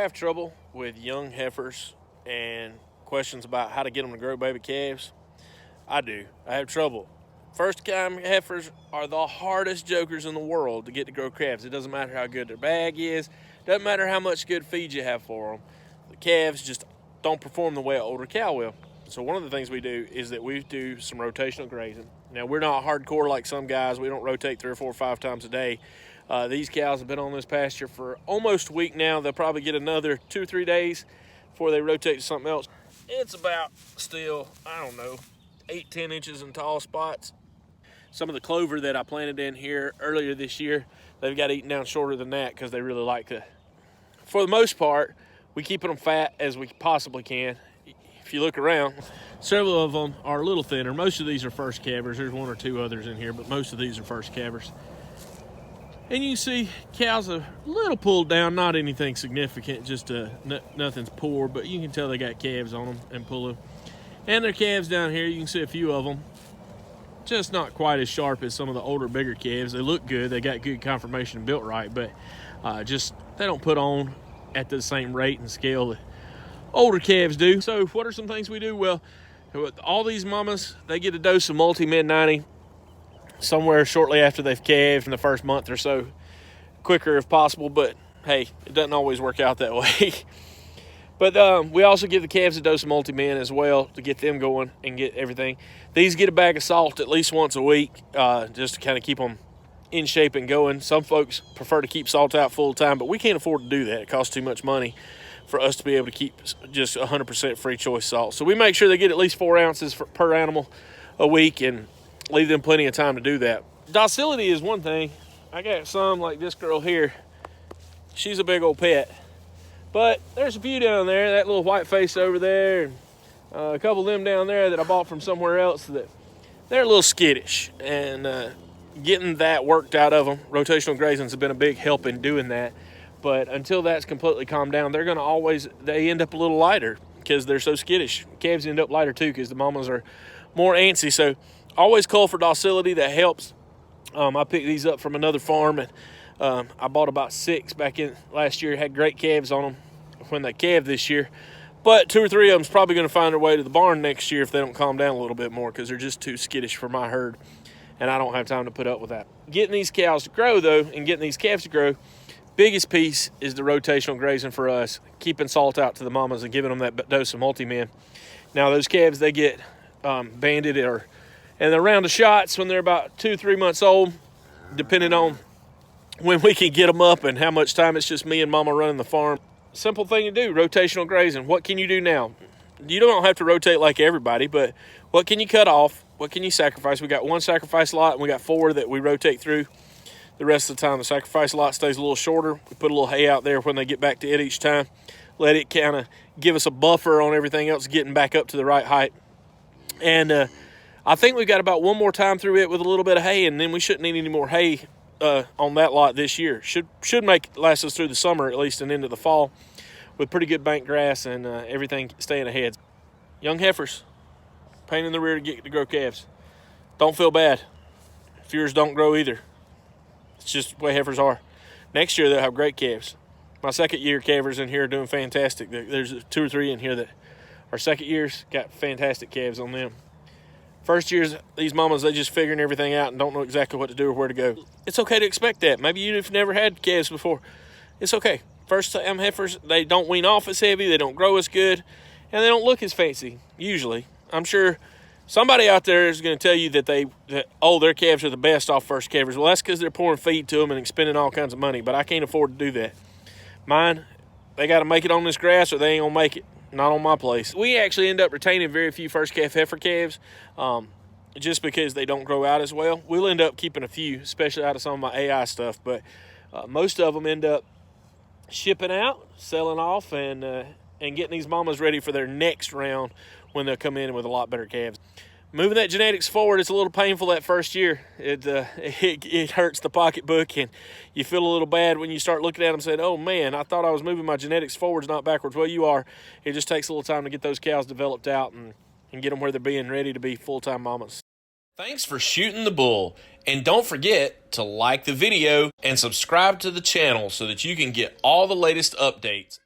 have trouble with young heifers and questions about how to get them to grow baby calves, I do. I have trouble. First time heifers are the hardest jokers in the world to get to grow calves. It doesn't matter how good their bag is. Doesn't matter how much good feed you have for them. The calves just don't perform the way an older cow will. So one of the things we do is that we do some rotational grazing. Now, we're not hardcore like some guys. We don't rotate 3 or 4 or 5 times a day. These cows have been on this pasture for almost a week now. They'll probably get another 2 or 3 days before they rotate to something else. It's about still, I don't know, 8-10 inches in tall spots. Some of the clover that I planted in here earlier this year, they've got eaten down shorter than that because they really like to. For the most part, we keep them fat as we possibly can. If you look around, several of them are a little thinner. Most of these are first calvers. There's 1 or 2 others in here, but most of these are first calvers. And you can see cows are a little pulled down, not anything significant, just nothing's poor, but you can tell they got calves on them and pull them. And their calves down here, you can see a few of them, just not quite as sharp as some of the older, bigger calves. They look good, they got good conformation and built right, but just they don't put on at the same rate and scale that older calves do. So what are some things we do? Well, all these mamas, they get a dose of Multi-Min 90 somewhere shortly after they've calved in the first month or so, quicker if possible, but hey, it doesn't always work out that way. But we also give the calves a dose of Multi-Min as well to get them going and get everything. These get a bag of salt at least once a week, just to kind of keep them in shape and going. Some folks prefer to keep salt out full time, but we can't afford to do that. It costs too much money for us to be able to keep just 100% free choice salt. So we make sure they get at least 4 ounces per animal a week and leave them plenty of time to do that. Docility is one thing. I got some like this girl here. She's a big old pet. But there's a few down there, that little white face over there, and a couple of them down there that I bought from somewhere else that they're a little skittish. And getting that worked out of them, rotational grazing has been a big help in doing that. But until that's completely calmed down, they're gonna they end up a little lighter because they're so skittish. Calves end up lighter too because the mamas are more antsy. So always call for docility, that helps. I picked these up from another farm, and I bought about 6 back in last year. Had great calves on them when they calved this year. But 2 or 3 of them's probably going to find their way to the barn next year if they don't calm down a little bit more, because they're just too skittish for my herd, and I don't have time to put up with that. Getting these cows to grow, though, and getting these calves to grow, biggest piece is the rotational grazing for us, keeping salt out to the mamas and giving them that dose of Multi-Min. Now, those calves, they get banded and they're round of shots when they're about 2 or 3 months old, depending on when we can get them up and how much time it's just me and mama running the farm. Simple thing to do, rotational grazing. What can you do now? You don't have to rotate like everybody, but what can you cut off? What can you sacrifice? We got 1 sacrifice lot, and we got 4 that we rotate through. The rest of the time, the sacrifice lot stays a little shorter. We put a little hay out there when they get back to it each time. Let it kind of give us a buffer on everything else getting back up to the right height. And I think we've got about 1 more time through it with a little bit of hay, and then we shouldn't need any more hay on that lot this year. Should last us through the summer at least and into the fall with pretty good bank grass and everything staying ahead. Young heifers, pain in the rear to get to grow calves. Don't feel bad if yours don't grow either. It's just the way heifers are. Next year they'll have great calves. My second year calvers in here are doing fantastic. There's 2 or 3 in here that are second years, got fantastic calves on them. First years, these mamas, they just figuring everything out and don't know exactly what to do or where to go. It's okay to expect that. Maybe you've never had calves before. It's okay. First time heifers, they don't wean off as heavy, they don't grow as good, and they don't look as fancy, usually. I'm sure somebody out there is going to tell you that their calves are the best off first calvers. Well, that's because they're pouring feed to them and spending all kinds of money, but I can't afford to do that. Mine, they got to make it on this grass or they ain't going to make it. Not on my place. We actually end up retaining very few first calf heifer calves just because they don't grow out as well. We'll end up keeping a few, especially out of some of my AI stuff, but most of them end up shipping out, selling off, and getting these mamas ready for their next round when they'll come in with a lot better calves. Moving that genetics forward, it's a little painful that first year. It hurts the pocketbook, and you feel a little bad when you start looking at them and saying, oh man, I thought I was moving my genetics forwards, not backwards. Well, you are. It just takes a little time to get those cows developed out and get them where they're being ready to be full-time mamas. Thanks for shooting the bull. And don't forget to like the video and subscribe to the channel so that you can get all the latest updates.